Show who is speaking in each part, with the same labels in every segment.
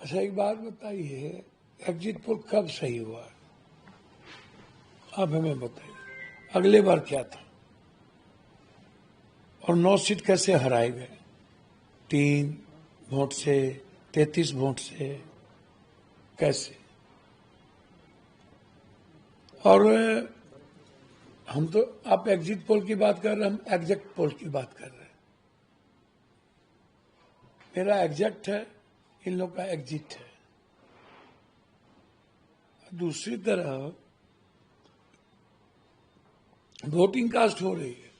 Speaker 1: अच्छा, एक बात बताइए, एग्जिट पोल कब सही हुआ? आप हमें बताइए, अगले बार क्या था और 9 सीट कैसे हराए गए? 3 वोट से, 33 वोट से, कैसे? और हम तो, आप एग्जिट पोल की बात कर रहे हैं, हम एग्जैक्ट पोल की बात कर रहे हैं। मेरा एग्जैक्ट है, इन लोग का एग्जिट है। दूसरी तरफ वोटिंग कास्ट हो रही है,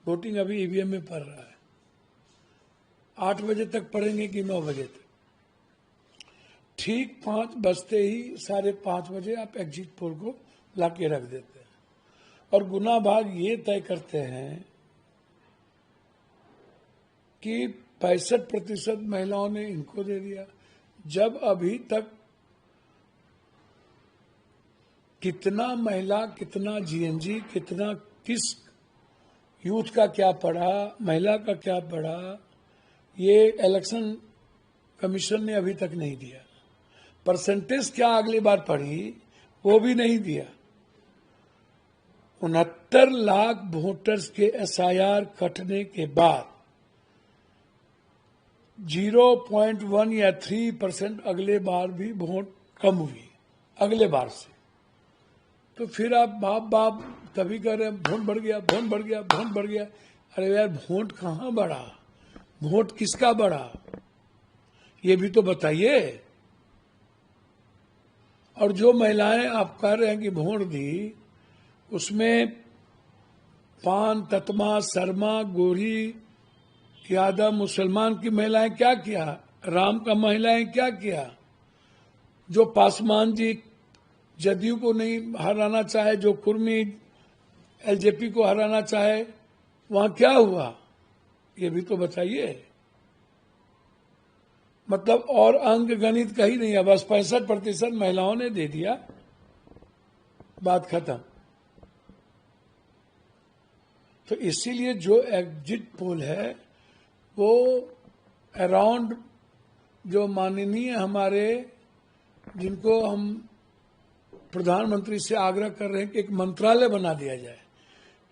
Speaker 1: वोटिंग अभी ईवीएम में पड़ रहा है। 8 बजे तक पढ़ेंगे कि 9 बजे तक? ठीक 5 बजते ही 5:30 बजे आप एग्जिट पोल को लाके रख देते हैं और गुना भाग ये तय करते हैं कि 65% महिलाओं ने इनको दे दिया, जब अभी तक कितना महिला, कितना जीएनजी, कितना किस यूथ का क्या पढ़ा, महिला का क्या पढ़ा, ये इलेक्शन कमीशन ने अभी तक नहीं दिया। परसेंटेज क्या अगली बार पढ़ी, वो भी नहीं दिया। 69 लाख वोटर्स के एसआईआर कटने के बाद 0.1 या 3% अगले बार भी वोट कम हुई अगले बार से। तो फिर आप बाप तभी कह रहे हैं वोट बढ़ गया, वोट बढ़ गया, वोट बढ़ गया। अरे यार, वोट कहाँ बढ़ा? वोट किसका बढ़ा, ये भी तो बताइए। और जो महिलाएं आप कह रहे हैं कि वोट दी, उसमें पान, ततमा, शर्मा, गोरी, यादव, मुसलमान की महिलाएं क्या किया, राम का महिलाएं क्या किया? जो पासवान जी जदयू को नहीं हराना चाहे, जो कुर्मी एलजेपी को हराना चाहे, वहां क्या हुआ, ये भी तो बताइए। मतलब और अंक गणित कहीं नहीं है, बस 65% महिलाओं ने दे दिया, बात खत्म। तो इसीलिए जो एग्जिट पोल है वो अराउंड, जो माननीय हमारे, जिनको हम प्रधानमंत्री से आग्रह कर रहे हैं कि एक मंत्रालय बना दिया जाए,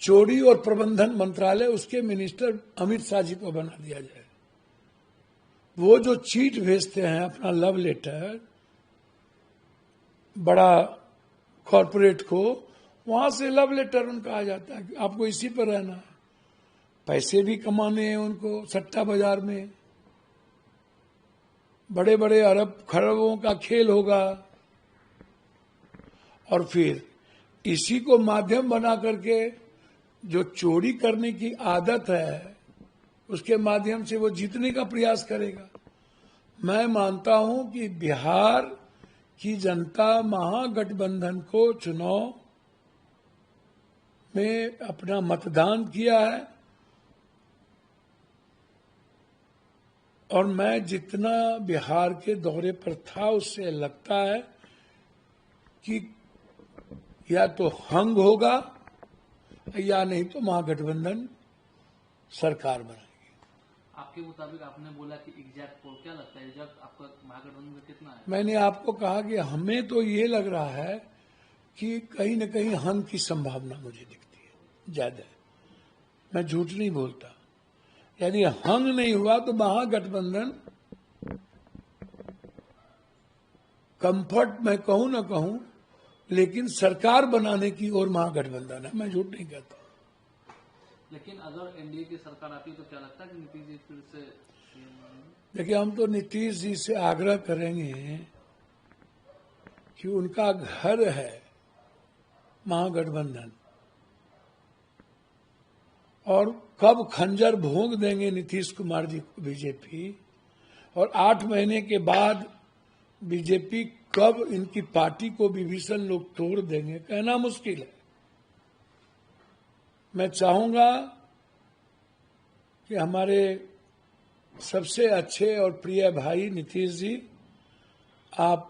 Speaker 1: चोरी और प्रबंधन मंत्रालय, उसके मिनिस्टर अमित शाह जी को बना दिया जाए। वो जो चीट भेजते हैं अपना लव लेटर बड़ा कॉरपोरेट को, वहां से लव लेटर उनका आ जाता है कि आपको इसी पर रहना है, पैसे भी कमाने हैं उनको सट्टा बाजार में, बड़े बड़े अरब खरबों का खेल होगा। और फिर इसी को माध्यम बना करके जो चोरी करने की आदत है, उसके माध्यम से वो जीतने का प्रयास करेगा। मैं मानता हूं कि बिहार की जनता महागठबंधन को चुनाव में अपना मतदान किया है, और मैं जितना बिहार के दौरे पर था, उससे लगता है कि या तो हंग होगा या नहीं तो महागठबंधन सरकार बनाएगी।
Speaker 2: आपके मुताबिक आपने बोला कि एग्जैक्ट पोल, क्या लगता है जब आपका महागठबंधन में कितना है?
Speaker 1: मैंने आपको कहा कि हमें तो ये लग रहा है कि कहीं न कहीं हंग की संभावना मुझे दिखती है ज्यादा। मैं झूठ नहीं बोलता। यदि हंग नहीं हुआ तो महागठबंधन, कंफर्ट मैं कहूं ना कहूं, लेकिन सरकार बनाने की ओर महागठबंधन है, मैं झूठ नहीं कहता।
Speaker 2: लेकिन अगर एनडीए की सरकार आती है तो क्या लगता है कि नीतीश जी फिर से?
Speaker 1: देखिए, हम तो नीतीश जी से आग्रह करेंगे कि उनका घर है महागठबंधन, और कब खंजर भोंक देंगे नीतीश कुमार जी को बीजेपी, और 8 महीने के बाद बीजेपी कब इनकी पार्टी को विभीषण लोग तोड़ देंगे, कहना मुश्किल है। मैं चाहूंगा कि हमारे सबसे अच्छे और प्रिय भाई नीतीश जी, आप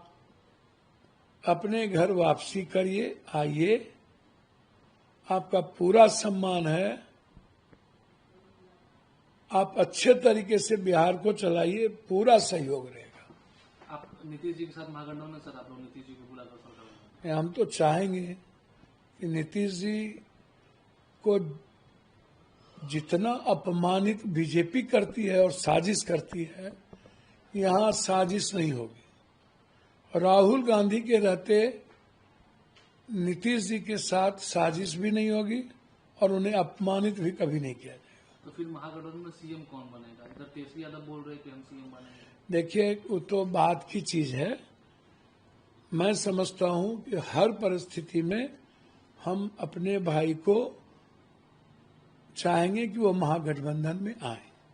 Speaker 1: अपने घर वापसी करिए, आइए, आपका पूरा सम्मान है, आप अच्छे तरीके से बिहार को चलाइए, पूरा सहयोग रहेगा।
Speaker 2: आप नीतीश जी के साथ महागठबंधन में सर आप लोग नीतीश जी को बुलाकर सरकार बनाएंगे?
Speaker 1: हम तो चाहेंगे कि नीतीश जी को जितना अपमानित बीजेपी करती है और साजिश करती है, यहाँ साजिश नहीं होगी। राहुल गांधी के रहते नीतीश जी के साथ साजिश भी नहीं होगी और उन्हें अपमानित भी कभी नहीं किया जाएगा।
Speaker 2: तो फिर महागठबंधन में सीएम कौन बनेगा? इधर तेजस्वी यादव बोल रहे कि हम सीएम बनेंगे।
Speaker 1: देखिए, वो तो बात की चीज है। मैं समझता हूं कि हर परिस्थिति में हम अपने भाई को चाहेंगे कि वो महागठबंधन में आए।